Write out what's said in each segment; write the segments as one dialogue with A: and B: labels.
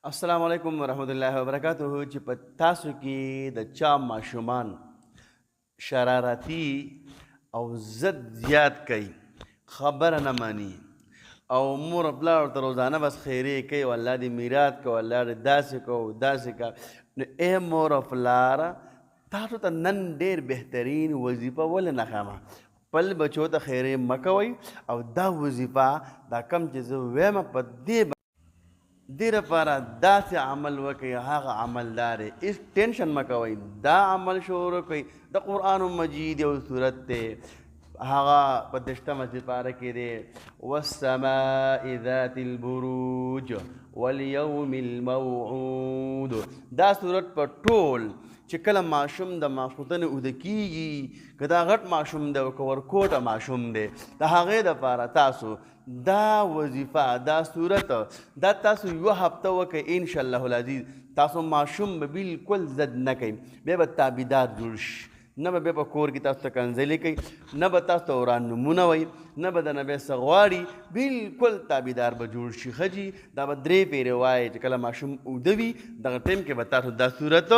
A: السلام علیکم ورحمۃ اللہ وبرکاتہ چې په تاسو کې د چا ماشومان شرارتي او زد زیات کوي خبره نه مانی او مور پلار ورته روزانه بس خیرې کوي او الله دې میراث کو الله دې داسې کو داسې کا نو ای مور پلار تاسو ته نن ډېر بهترین وظیفه ولې نه ښیمه خپل بچو ته خیرې مه کوئ او دا وظیفه دا کم چې زه ویمه په دې دې لپاره داسې عمل وکړئ هغه عمل دا دی هېڅ ټینشن مه کوئ دا عمل شروع کړئ د قرآن مجید یو صورت دی هغه په 10مه سپاره کې دی والسماء ذات البروج والیوم الموعود دا صورت په ټول چې کله ماشوم د ماخوتنې اوده کېږي که دا غټ ماشوم دی او که ورکوټه ماشوم دی د هغې دپاره تاسو دا وظیفه دا صورت دا تاسو یوه هفته وکئ انشاءالله العزیز تاسو ماشوم به بالکل زد نه کوي بیا به تابعدار جوړ شي نه به بیا په کور کې تاسو ته کنځلې کوي نه به تاسو ته وران نومونه وایي نه به د نه بیا څه غواړي بالکل تابعدار به جوړ شي ښه جي دا به 3 پیرې وایي چې کله ماشوم اوده وي دغه ټایم کې به تاسو دا صورت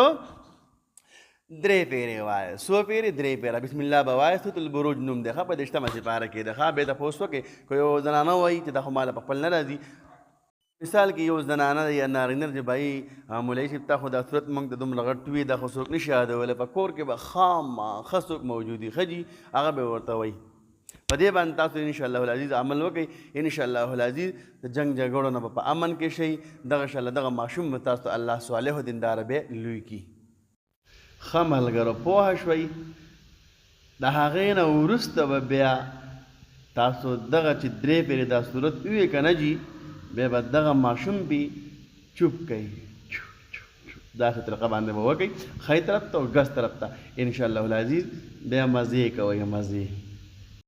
A: 3 پیرې وایه 100 پیرې 3 پیره بسم الله به وایه سورة البروج نوم دی ښه په 10مه سپاره کې دی ښه بیا تپوس وکړئ که یو زنانه وایي چې دا خو ماله په خپل نه راځي مثال کې یو زنانه یا نارینه چې بهایي مولوي صاحب تا خو دا صورت موږ ته دومره غټ وي دا خو څوک نشي یادولی په کور کې به خامخا څوک موجود وي ښه جي هغه به ورته وایي په دې باندې تاسو انشاءالله العزیز عمل وکړئ انشاءالله العزیز د جنګ جګړو نه به په امن کې شئ دغه انشاءالله دغه ماشوم به تاسو ته الله صالح و دینداره به لوی کړي ښه ملګرو پوه شوئ د هغې نه وروسته به بیا تاسو دغه چې 3 پیرې دا صورت ووایئ که نه جي بیا به دغه ماشوم پې چوپ کوي داسې طریقه باندې به وکړئ ښی طرف ته او ګس طرف ته انشاءالله العزیز بیا مزې کوئ مزې